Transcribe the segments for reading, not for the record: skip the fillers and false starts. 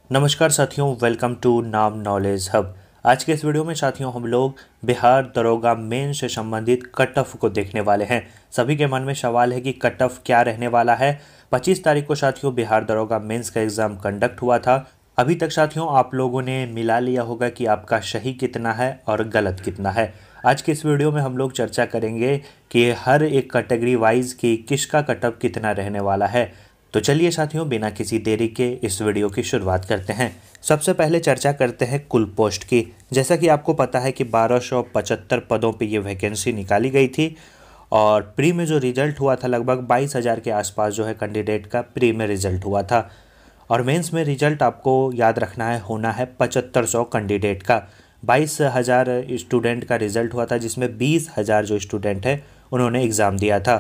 नमस्कार साथियों, welcome to नाम नॉलेज हब। आज के इस वीडियो में साथियों हम लोग बिहार दरोगा मेन से संबंधित कट ऑफ को देखने वाले हैं। सभी के मन में सवाल है कि कट ऑफ क्या रहने वाला है। 25 तारीख को साथियों बिहार दरोगा मेंस का एग्ज़ाम कंडक्ट हुआ था। अभी तक साथियों आप लोगों ने मिला लिया होगा कि आपका सही कितना है और गलत कितना है। आज के इस वीडियो में हम लोग चर्चा करेंगे कि हर एक कैटेगरी वाइज की किसका कट ऑफ कितना रहने वाला है। तो चलिए साथियों बिना किसी देरी के इस वीडियो की शुरुआत करते हैं। सबसे पहले चर्चा करते हैं कुल पोस्ट की। जैसा कि आपको पता है कि 1275 पदों पे ये वैकेंसी निकाली गई थी और प्री में जो रिजल्ट हुआ था लगभग 22,000 के आसपास जो है कैंडिडेट का प्री में रिजल्ट हुआ था। और मेंस में रिजल्ट आपको याद रखना है होना है 7500 कैंडिडेट का। 22,000 स्टूडेंट का रिजल्ट हुआ था जिसमें 20,000 जो स्टूडेंट है उन्होंने एग्ज़ाम दिया था।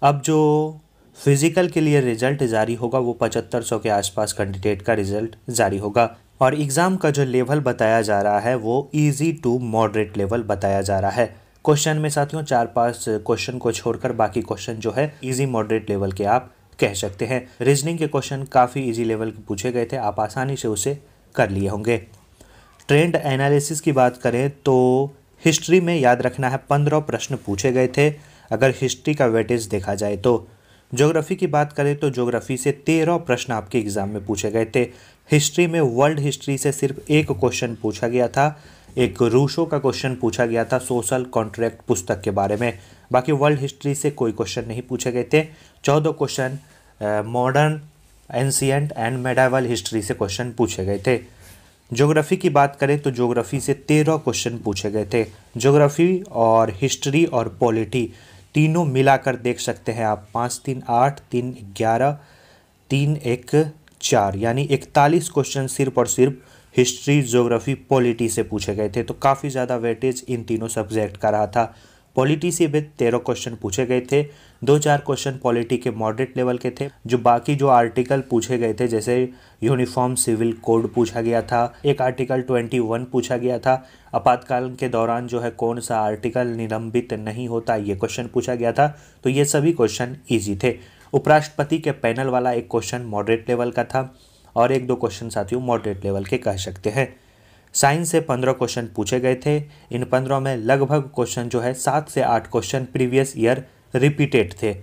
अब जो फिजिकल के लिए रिजल्ट जारी होगा वो 7500 के आसपास कैंडिडेट का रिजल्ट जारी होगा। और एग्ज़ाम का जो लेवल बताया जा रहा है वो इजी टू मॉडरेट लेवल बताया जा रहा है। क्वेश्चन में साथियों 4-5 क्वेश्चन को छोड़कर बाकी क्वेश्चन जो है इजी मॉडरेट लेवल के आप कह सकते हैं। रीजनिंग के क्वेश्चन काफ़ी इजी लेवल के पूछे गए थे, आप आसानी से उसे कर लिए होंगे। ट्रेंड एनालिसिस की बात करें तो हिस्ट्री में याद रखना है 15 प्रश्न पूछे गए थे अगर हिस्ट्री का वेटेज देखा जाए तो। ज्योग्राफी की बात करें तो ज्योग्राफी से 13 प्रश्न आपके एग्ज़ाम में पूछे गए थे। हिस्ट्री में वर्ल्ड हिस्ट्री से सिर्फ एक क्वेश्चन पूछा गया था, एक रूसो का क्वेश्चन पूछा गया था सोशल कॉन्ट्रैक्ट पुस्तक के बारे में। बाकी वर्ल्ड हिस्ट्री से कोई क्वेश्चन नहीं पूछे गए थे। 14 question modern, ancient and medieval history से क्वेश्चन पूछे गए थे। ज्योग्राफी की बात करें तो ज्योग्राफी से 13 क्वेश्चन पूछे गए थे। ज्योग्राफी और हिस्ट्री और पॉलिटी तीनों मिलाकर देख सकते हैं आप 5 3 8 3 11 3 1 4 यानी 41 क्वेश्चन सिर्फ और सिर्फ हिस्ट्री, ज्योग्राफी, पॉलिटी से पूछे गए थे। तो काफ़ी ज़्यादा वेटेज इन तीनों सब्जेक्ट का रहा था। पॉलिटी से भी 13 क्वेश्चन पूछे गए थे। 2-4 क्वेश्चन पॉलिटी के मॉडरेट लेवल के थे। जो बाकी जो आर्टिकल पूछे गए थे जैसे यूनिफॉर्म सिविल कोड पूछा गया था, एक आर्टिकल 21 पूछा गया था, आपातकाल के दौरान जो है कौन सा आर्टिकल निलंबित नहीं होता ये क्वेश्चन पूछा गया था। तो ये सभी क्वेश्चन ईजी थे। उपराष्ट्रपति के पैनल वाला एक क्वेश्चन मॉडरेट लेवल का था और 1-2 क्वेश्चन साथियों मॉडरेट लेवल के कह सकते हैं। साइंस से 15 क्वेश्चन पूछे गए थे। इन 15 में लगभग क्वेश्चन जो है 7 से 8 क्वेश्चन प्रीवियस ईयर रिपीटेड थे।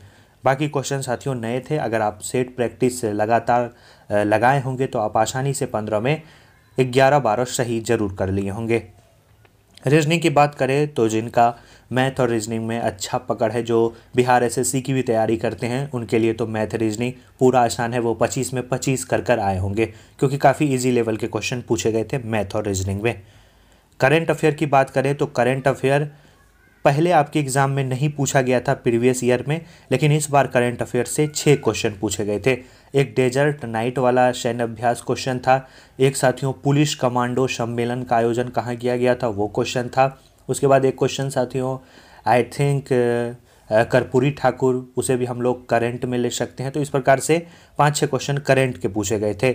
बाकी क्वेश्चन साथियों नए थे। अगर आप सेट प्रैक्टिस लगातार लगाए होंगे तो आप आसानी से 15 में 11-12 सही जरूर कर लिए होंगे। रीजनिंग की बात करें तो जिनका मैथ और रीजनिंग में अच्छा पकड़ है, जो बिहार एसएससी की भी तैयारी करते हैं, उनके लिए तो मैथ रीजनिंग पूरा आसान है। वो 25 में 25 कर आए होंगे क्योंकि काफ़ी इजी लेवल के क्वेश्चन पूछे गए थे मैथ और रीजनिंग में। करंट अफेयर की बात करें तो करंट अफेयर पहले आपके एग्ज़ाम में नहीं पूछा गया था प्रीवियस ईयर में, लेकिन इस बार करंट अफेयर से 6 क्वेश्चन पूछे गए थे। एक डेजर्ट नाइट वाला सैन्य अभ्यास क्वेश्चन था। एक साथियों पुलिस कमांडो सम्मेलन का आयोजन कहाँ किया गया था वो क्वेश्चन था। उसके बाद एक क्वेश्चन साथियों आई थिंक कर्पूरी ठाकुर, उसे भी हम लोग करंट में ले सकते हैं। तो इस प्रकार से 5-6 क्वेश्चन करंट के पूछे गए थे।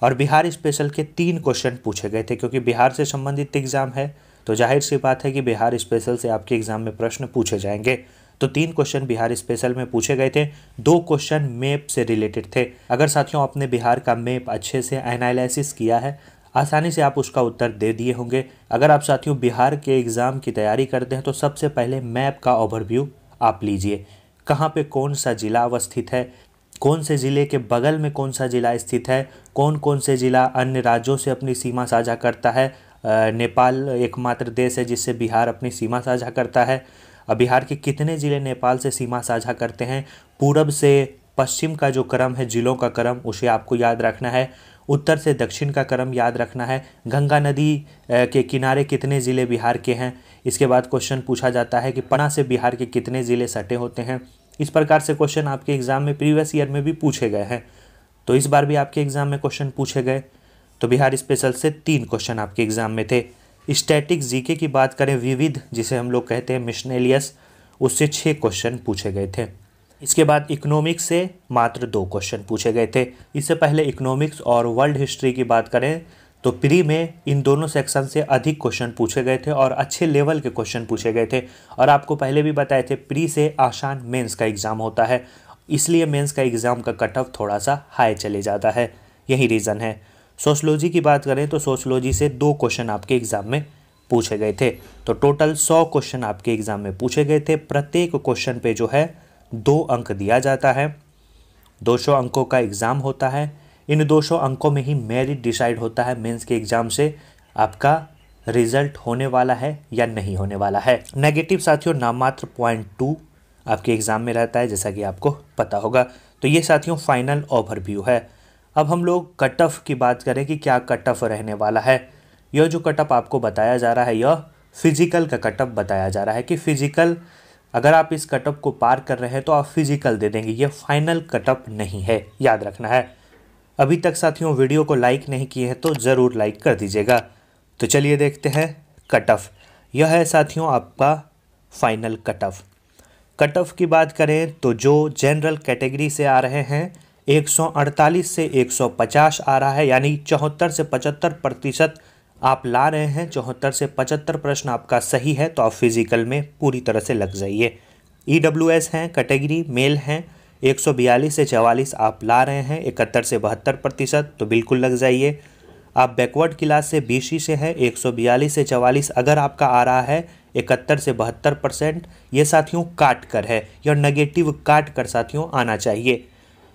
और बिहार स्पेशल के 3 क्वेश्चन पूछे गए थे क्योंकि बिहार से संबंधित एग्ज़ाम है तो जाहिर सी बात है कि बिहार स्पेशल से आपके एग्ज़ाम में प्रश्न पूछे जाएंगे। तो 3 क्वेश्चन बिहार स्पेशल में पूछे गए थे। 2 क्वेश्चन मैप से रिलेटेड थे। अगर साथियों आपने बिहार का मैप अच्छे से एनालिसिस किया है, आसानी से आप उसका उत्तर दे दिए होंगे। अगर आप साथियों बिहार के एग्ज़ाम की तैयारी करते हैं तो सबसे पहले मैप का ओवरव्यू आप लीजिए। कहाँ पे कौन सा ज़िला अवस्थित है, कौन से ज़िले के बगल में कौन सा ज़िला स्थित है, कौन कौन से ज़िला अन्य राज्यों से अपनी सीमा साझा करता है। नेपाल एकमात्र देश है जिससे बिहार अपनी सीमा साझा करता है। अब बिहार के कितने ज़िले नेपाल से सीमा साझा करते हैं। पूरब से पश्चिम का जो क्रम है जिलों का क्रम उसे आपको याद रखना है। उत्तर से दक्षिण का क्रम याद रखना है। गंगा नदी के किनारे कितने ज़िले बिहार के हैं। इसके बाद क्वेश्चन पूछा जाता है कि पटना से बिहार के कितने ज़िले सटे होते हैं। इस प्रकार से क्वेश्चन आपके एग्ज़ाम में प्रीवियस ईयर में भी पूछे गए हैं, तो इस बार भी आपके एग्ज़ाम में क्वेश्चन पूछे गए। तो बिहार स्पेशल से 3 क्वेश्चन आपके एग्ज़ाम में थे। स्टैटिक जीके की बात करें, विविध जिसे हम लोग कहते हैं मिशनेलियस, उससे 6 क्वेश्चन पूछे गए थे। इसके बाद इकोनॉमिक्स से मात्र 2 क्वेश्चन पूछे गए थे। इससे पहले इकोनॉमिक्स और वर्ल्ड हिस्ट्री की बात करें तो प्री में इन दोनों सेक्शन से अधिक क्वेश्चन पूछे गए थे और अच्छे लेवल के क्वेश्चन पूछे गए थे। और आपको पहले भी बताए थे प्री से आसान मेंस का एग्ज़ाम होता है, इसलिए मेंस का एग्ज़ाम का कट ऑफ थोड़ा सा हाई चले जाता है, यही रीज़न है। सोशलॉजी की बात करें तो सोशलॉजी से 2 क्वेश्चन आपके एग्ज़ाम में पूछे गए थे। तो टोटल 100 क्वेश्चन आपके एग्ज़ाम में पूछे गए थे। प्रत्येक क्वेश्चन पे जो है 2 अंक दिया जाता है। 200 अंकों का एग्ज़ाम होता है। इन 200 अंकों में ही मेरिट डिसाइड होता है मेंस के एग्ज़ाम से आपका रिजल्ट होने वाला है या नहीं होने वाला है। नेगेटिव साथियों नाम मात्र 0.2 आपके एग्ज़ाम में रहता है, जैसा कि आपको पता होगा। तो ये साथियों फाइनल ओवरव्यू है। अब हम लोग कट ऑफ की बात करें कि क्या कट ऑफ रहने वाला है। यह जो कट ऑफ आपको बताया जा रहा है यह फिजिकल का कट ऑफ बताया जा रहा है कि फिजिकल अगर आप इस कट ऑफ को पार कर रहे हैं तो आप फिजिकल दे देंगे। यह फाइनल कट ऑफ नहीं है, याद रखना है। अभी तक साथियों वीडियो को लाइक नहीं किए हैं तो ज़रूर लाइक कर दीजिएगा। तो चलिए देखते हैं कट ऑफ। यह है साथियों आपका final cut off. Cut off की बात करें तो जो जनरल कैटेगरी से आ रहे हैं 148 से 150 आ रहा है, यानी 74 से 75% आप ला रहे हैं। 74 से 75 प्रश्न आपका सही है तो आप फिजिकल में पूरी तरह से लग जाइए। EWS हैं कैटेगरी, मेल हैं, 142 से 44 आप ला रहे हैं, 71 से 72% तो बिल्कुल लग जाइए। आप बैकवर्ड क्लास से BC से हैं, 142 से 44 अगर आपका आ रहा है 71 से 72%, ये साथियों काट कर है, यह नेगेटिव काट कर साथियों आना चाहिए।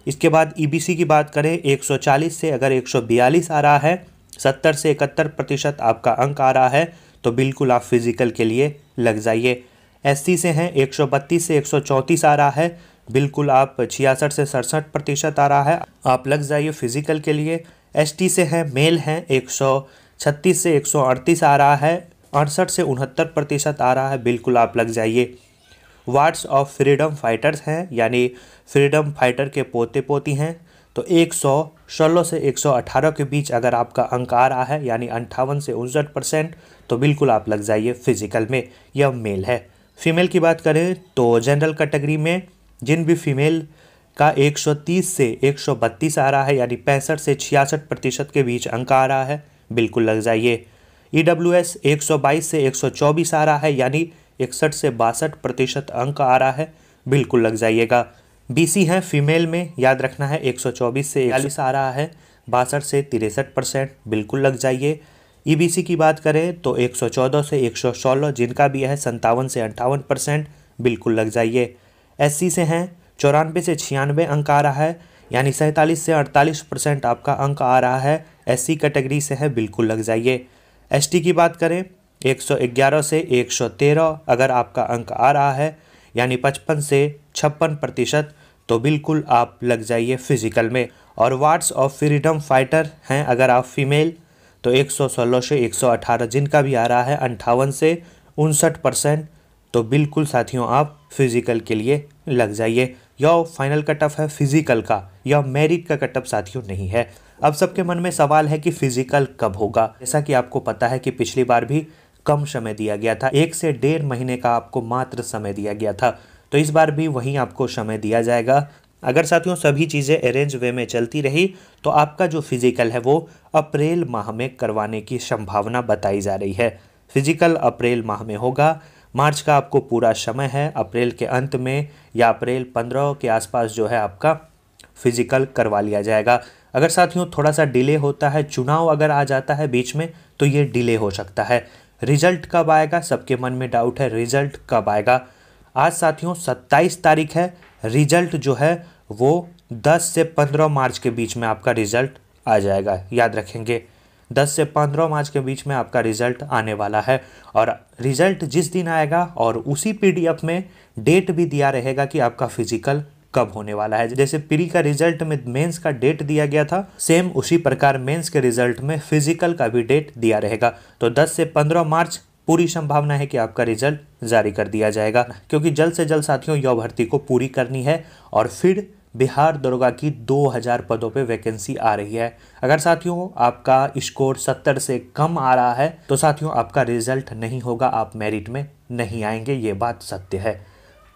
इसके बाद EBC की बात करें 140 से अगर 142 आ रहा है, 70 से 71% आपका अंक आ रहा है तो बिल्कुल आप फिजिकल के लिए लग जाइए। SC से हैं 132 से 134 आ रहा है, बिल्कुल आप 66 से 67% आ रहा है, आप लग जाइए फिजिकल के लिए। ST से हैं, मेल हैं, 136 से 138 आ रहा है, 68 से 69% आ रहा है, बिल्कुल आप लग जाइए। वार्ड्स ऑफ फ्रीडम फाइटर्स हैं, यानी फ्रीडम फाइटर के पोते पोती हैं, तो 116 से 118 के बीच अगर आपका अंक आ रहा है, यानी 58 से 59%, तो बिल्कुल आप लग जाइए फिजिकल में। यह मेल है। फीमेल की बात करें तो जनरल कैटेगरी में जिन भी फीमेल का 130 से 132 आ रहा है, यानी 65 से 66% के बीच अंक आ रहा है, बिल्कुल लग जाइए। EWS 122 से 124 आ रहा है, यानी 61 से 62% अंक आ रहा है, बिल्कुल लग जाइएगा। BC है फीमेल में, याद रखना है 124 से 41 आ रहा है, 62 से 63%, बिल्कुल लग जाइए। EBC की बात करें तो 114 से 116 जिनका भी है 57 से 58%, बिल्कुल लग जाइए। SC से हैं 94 से 96 अंक आ रहा है, यानी 47 से 48% आपका अंक आ रहा है, SC कैटेगरी से है, बिल्कुल लग जाइए। ST की बात करें 111 से 113 अगर आपका अंक आ रहा है, यानी 55 से 56%, तो बिल्कुल आप लग जाइए फिजिकल में। और वार्ड्स ऑफ फ्रीडम फाइटर हैं अगर आप फीमेल तो 116 से 118 जिनका भी आ रहा है 58 से 59%, तो बिल्कुल साथियों आप फिजिकल के लिए लग जाइए। यह फाइनल कट ऑफ है फिजिकल का, यह मेरिट का कट ऑफ साथियों नहीं है। अब सबके मन में सवाल है कि फिजिकल कब होगा। जैसा कि आपको पता है कि पिछली बार भी कम समय दिया गया था, 1 से 1.5 महीने का आपको मात्र समय दिया गया था, तो इस बार भी वहीं आपको समय दिया जाएगा। अगर साथियों सभी चीज़ें अरेंज वे में चलती रही तो आपका जो फिजिकल है वो अप्रैल माह में करवाने की संभावना बताई जा रही है। फिजिकल अप्रैल माह में होगा। मार्च का आपको पूरा समय है, अप्रैल के अंत में या अप्रैल 15 के आसपास जो है आपका फिजिकल करवा लिया जाएगा। अगर साथियों थोड़ा सा डिले होता है, चुनाव अगर आ जाता है बीच में, तो ये डिले हो सकता है। रिजल्ट कब आएगा, सबके मन में डाउट है, रिजल्ट कब आएगा। आज साथियों 27 तारीख है, रिजल्ट जो है वो 10 से 15 मार्च के बीच में आपका रिजल्ट आ जाएगा, याद रखेंगे। 10 से 15 मार्च के बीच में आपका रिजल्ट आने वाला है। और रिजल्ट जिस दिन आएगा और उसी PDF में डेट भी दिया रहेगा कि आपका फिजिकल कब होने वाला है। जैसे प्री का रिजल्ट में मेंस का डेट दिया गया था, सेम उसी प्रकार मेंस के रिजल्ट में फिजिकल का भी डेट दिया रहेगा। तो 10 से 15 मार्च पूरी संभावना है कि आपका रिजल्ट जारी कर दिया जाएगा, क्योंकि जल्द से जल्द साथियों यह भर्ती को पूरी करनी है और फिर बिहार दरोगा की 2000 पदों पे वैकेंसी आ रही है। अगर साथियों आपका स्कोर 70 से कम आ रहा है तो साथियों आपका रिजल्ट नहीं होगा, आप मेरिट में नहीं आएंगे, ये बात सत्य है।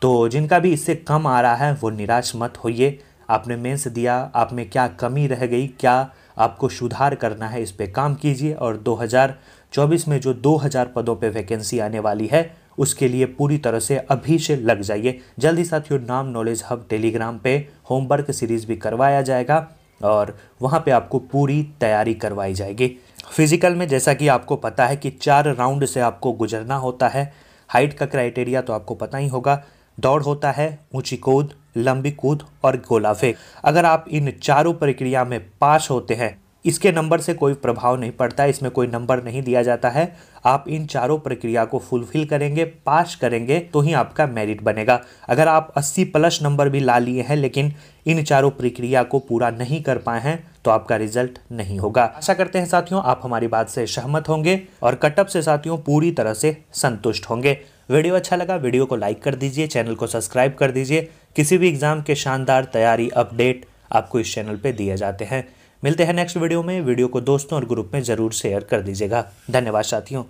तो जिनका भी इससे कम आ रहा है वो निराश मत होइए। आपने मेंस दिया, आप में क्या कमी रह गई, क्या आपको सुधार करना है, इस पे काम कीजिए। और 2024 में जो 2000 पदों पे वैकेंसी आने वाली है उसके लिए पूरी तरह से अभी से लग जाइए। जल्द ही साथियों नाम नॉलेज हब टेलीग्राम पे होमवर्क सीरीज भी करवाया जाएगा, और वहाँ पे आपको पूरी तैयारी करवाई जाएगी। फिजिकल में जैसा कि आपको पता है कि 4 राउंड से आपको गुजरना होता है। हाइट का क्राइटेरिया तो आपको पता ही होगा। दौड़ होता है, ऊंची कूद, लंबी कूद और गोला फेंक। अगर आप इन चारों प्रक्रिया में पास होते हैं, इसके नंबर से कोई प्रभाव नहीं पड़ता है, इसमें कोई नंबर नहीं दिया जाता है। आप इन चारों प्रक्रिया को फुलफिल करेंगे, पास करेंगे तो ही आपका मेरिट बनेगा। अगर आप 80 प्लस नंबर भी ला लिए हैं लेकिन इन चारों प्रक्रिया को पूरा नहीं कर पाए हैं तो आपका रिजल्ट नहीं होगा। आशा करते हैं साथियों आप हमारी बात से सहमत होंगे और कटअप से साथियों पूरी तरह से संतुष्ट होंगे। वीडियो अच्छा लगा वीडियो को लाइक कर दीजिए, चैनल को सब्सक्राइब कर दीजिए। किसी भी एग्जाम के शानदार तैयारी अपडेट आपको इस चैनल पे दिए जाते हैं। मिलते हैं नेक्स्ट वीडियो में। वीडियो को दोस्तों और ग्रुप में ज़रूर शेयर कर दीजिएगा। धन्यवाद साथियों।